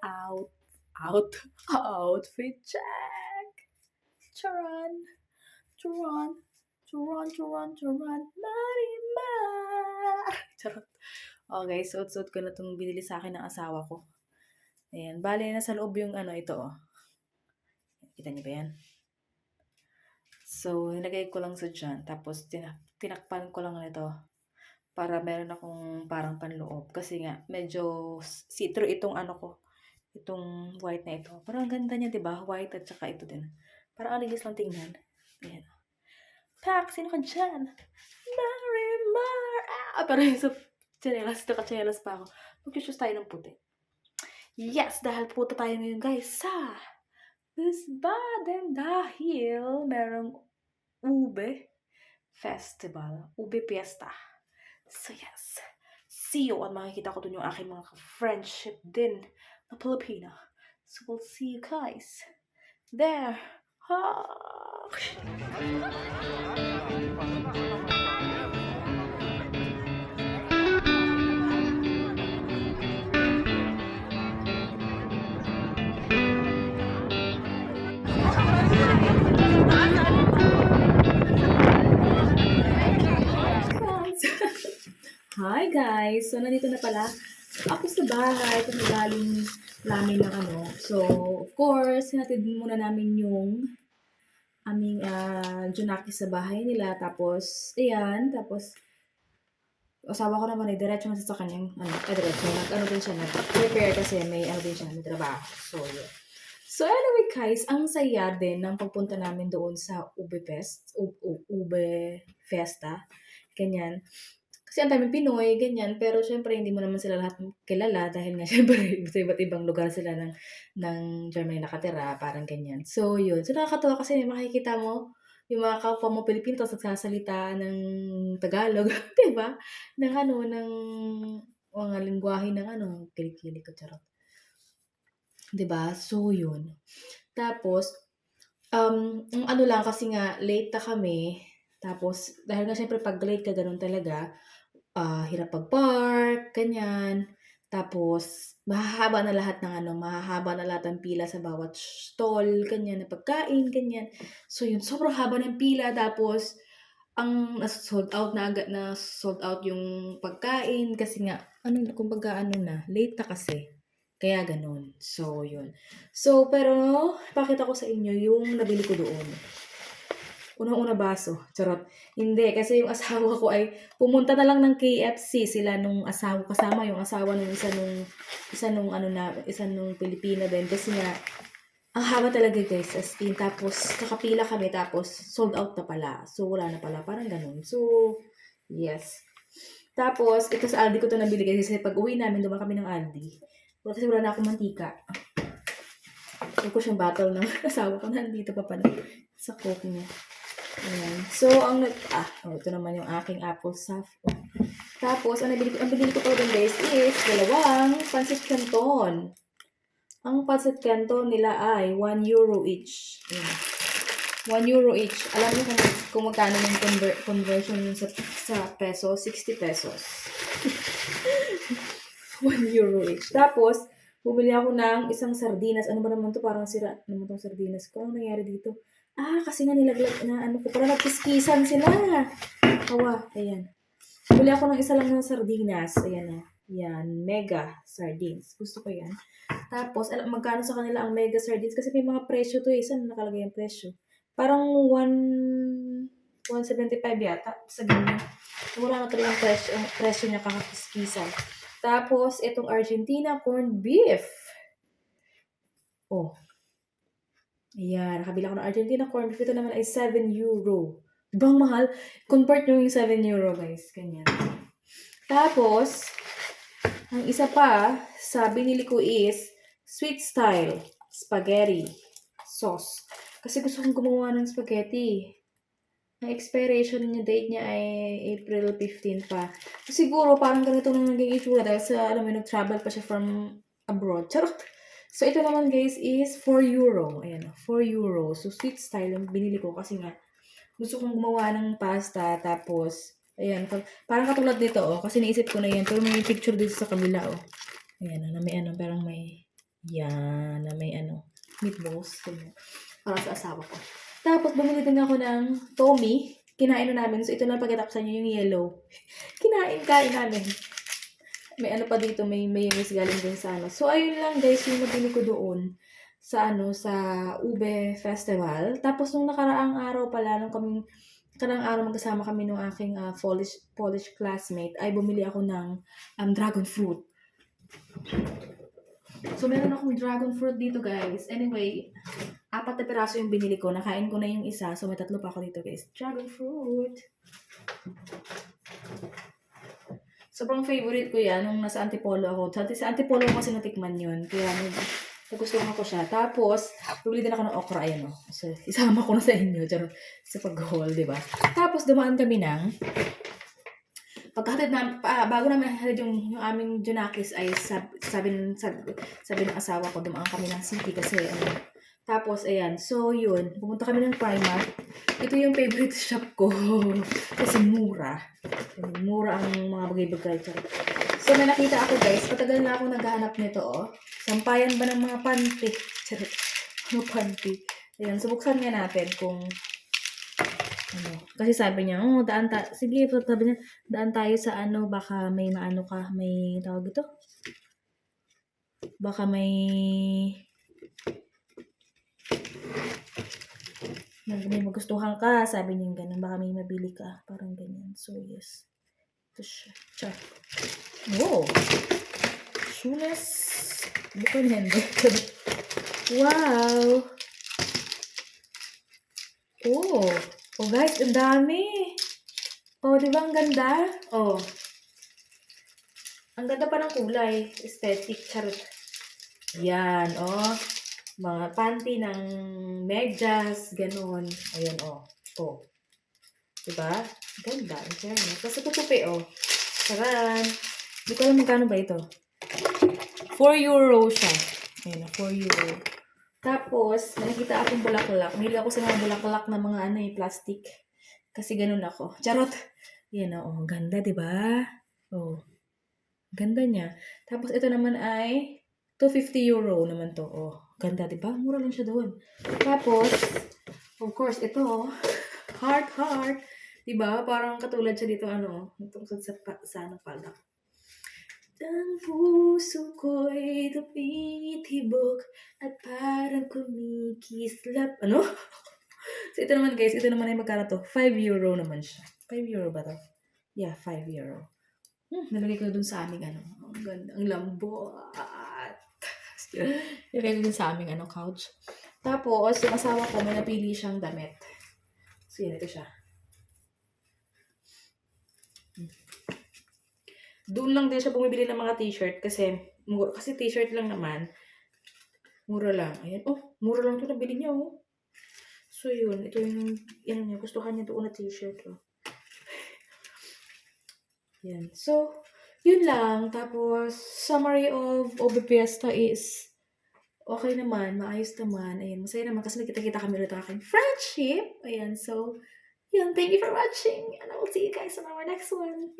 out, outfit check. Charan, charan, charan, Marimar. Charot. Okay, suot-suot ko na itong binili sa akin ng asawa ko. Ayan, bale nasa loob yung ito, oh. Kita niyo ba yan? So, nilagay ko lang sa dyan. Tapos, tinakpan ko lang nito para meron akong parang panloob. Kasi nga, medyo see-through itong itong white na ito. Parang ang ganda niya, diba? White at saka ito din. Parang alinis lang tingnan. Ayan. Pak, sino ka dyan? Marimar! Ah! Pero yung sa naka-chinelas pa ako. Mag-choose tayo ng puti. Yes, dahil puto tayo ngayon, guys, sa Wiesbaden dahil merong Ube Festival, Ube Fiesta. So yes, see you, at makikita ko dun yung aking mga friendship din na Pilipina. So we'll see you guys there. Ha! Hi guys! So, nandito na pala ako sa bahay kung galing namin ng So, of course, hinatid muna namin yung aming Junaki sa bahay nila. Tapos, ayan. Tapos, asawa ko naman diretso na sa kanyang, diretso. Din siya, nag-prepare kasi may din siya, may trabaho. So, yun. So, anyway guys, ang saya din ng pagpunta namin doon sa Ube Fiesta. Ganyan. Kasi ang daming Pinoy, ganyan. Pero syempre, hindi mo naman sila lahat kilala dahil nga syempre sa iba't ibang lugar sila ng Germany nakatira, parang ganyan. So, yun. So, nakakatawa kasi makikita mo yung mga kapwa mo Pilipino tapos nagsasalita ng Tagalog, di ba? Ng ng mga lingwahe ng kilikili ko, charot. Di ba? So, yun. Tapos, ang lang kasi nga, late na kami. Tapos, dahil nga syempre pag late ka, ganun talaga, hirap pag-park, ganyan. Tapos, mahahaba na lahat ng pila sa bawat stall, ganyan, na pagkain, ganyan. So, yun, sobrang haba ng pila. Tapos, ang sold out na agad na sold out yung pagkain kasi nga, kumbaga late na kasi. Kaya ganun. So, yun. So, pero, pakita ko sa inyo yung nabili ko doon. Unang-una baso. Charot. Hindi, kasi yung asawa ko ay pumunta na lang ng KFC sila nung asawa, kasama yung asawa nung isa nung Pilipina din. Kasi nga, ang haba talaga guys, as in. Tapos, kakapila kami, tapos sold out na pala. So, wala na pala. Parang ganun. So, yes. Tapos, ito sa Aldi ko ito nabili kasi pag uwi namin, dumaan kami ng Aldi. Kasi wala na akong mantika. Huwag ko siyang battle ng asawa ko. Nandito pa pala sa coke niya. Ayan. So, ito naman yung aking apple soft. Tapos, ang binili ko pa rin guys is dalawang pancit canton. Ang pancit canton nila ay 1 euro each. Ayan. 1 euro each. Alam niyo kung magkano yung conversion sa peso? 60 pesos. 1 euro each. Tapos, bumili ako ng isang sardinas. Ano ba naman to? Parang sira naman tong sardinas ko. Ano nangyari dito? Kasi nga nilaglag na ko. Parang nagkiskisan sila. Ayan. Bumili ako ng isa lang ng sardinas. Ayan na. Yan. Mega sardines. Gusto ko yan. Tapos, magkano sa kanila ang mega sardines? Kasi may mga presyo to eh. Saan nakalagay ang presyo? Parang 175 yata. Sa ganyan. Wala na talagang presyo. Ang presyo niya kakakiskisan. Tapos, itong Argentina corned beef. Ayan, nakabila ko ng Argentina corned beef. Ito naman ay 7 euro. Ibang mahal. Convert nyo yung 7 euro, guys. Ganyan. Tapos, ang isa pa, sa binili ko is sweet style spaghetti sauce. Kasi gusto kong gumawa ng spaghetti. Ang expiration niya, date niya ay April 15 pa. So, siguro, parang ganito nang naging itsura dahil sa, nag-travel pa siya from abroad. Charot! So, ito naman, guys, is 4 euro. Ayan, 4 euro. So, sweet style yung binili ko kasi nga, gusto kong gumawa ng pasta. Tapos, ayan, parang katulad dito, kasi naisip ko na yan. Pero may picture dito sa kabila, Ayan, na may parang may Yan, na may meatballs, ganyan. Para sa asawa ko. Tapos bumili din ako ng Tommy. Kinain na namin. So ito lang pakita ko sa inyo yung yellow. Kain namin. May pa dito, may mayonnaise galing din sa So ayun lang guys, yung nabili ko doon sa sa Ube Festival. Tapos nung nakaraang araw pala, nakaraang araw magkasama kami nung aking Polish classmate, ay bumili ako ng dragon fruit. So, meron akong dragon fruit dito, guys. Anyway, 4 na piraso yung binili ko. Nakain ko na yung isa. So, may 3 pa ako dito, guys. Dragon fruit. Sobrang favorite ko yan nung nasa Antipolo ako. Sa Antipolo ako kasi natikman yun. Kaya nagustuhan ko siya. Tapos, bumili din ako ng okra. Ayan, o. So, isama ko na sa inyo. Sa pag-haul, diba? Tapos, dumaan kami ng pagkahatid na, bago namin hatid yung aming Junakis ay sabi ng asawa ko, dumaan kami ng city kasi tapos ayan, so yun, pumunta kami ng Primark. Ito yung favorite shop ko kasi mura ang mga bagay-bagay. So may nakita ako guys, patagal na ako naghahanap nito sampayan ba ng mga panty? Ano panty? Ayan, so buksan nga natin kung kasi sabi niya, sige, sabi niya, daan tayo sa baka may may tawag ito? Baka may magustuhan ka, sabi niya ganun, baka may mabili ka, parang ganyan. So, yes. Ito siya. Char. Wow! Shoeless. Bukan handbag. Wow! Oh guys, ang dami. Di ba ang ganda? Ang ganda pa ng kulay. Aesthetic, charot. Yan, mga panty ng medyas, ganun. Ayan, ito. Diba? Ganda, ang fairness. Tapos ito tupi, Saran. Hindi ko alam magkano ba ito. 4 euro siya. Ayan, 4 euro. Tapos, nakikita akong bulaklak. Mahili ako sa mga bulaklak na mga plastic. Kasi ganun ako. Charot! Yan ganda, diba? Ganda niya. Tapos, ito naman ay 250 euro naman to. Ganda, diba? Mura lang siya doon. Tapos, of course, ito, heart. Diba? Parang katulad siya dito, tungkol sa palda. Ang puso ko'y tumitibok at parang kumikislap. So, ito naman guys, ay magkano to? 5 euro naman siya. 5 euro ba to? Yeah, 5 euro. Nalagay ko dun sa aming ang ganda, ang lambot. Nalagay ko dun sa aming couch. Tapos, yung asawa ko, may napili siyang damit. So, yan, ito siya. Doon lang din siya bumibili ng mga t-shirt kasi t-shirt lang naman. Mura lang. Ayan. Mura lang ito nabili niya, So, yun. Ito yung, niya. Gustuhan niya doon na t-shirt, Yan. So, yun lang. Tapos, summary of Ube Fiesta is okay naman. Maayos naman. Ayan. Masaya naman kasi nagkita-kita kami ulit ang aking friendship. Ayan. So, yun. Thank you for watching. And I will see you guys on our next one.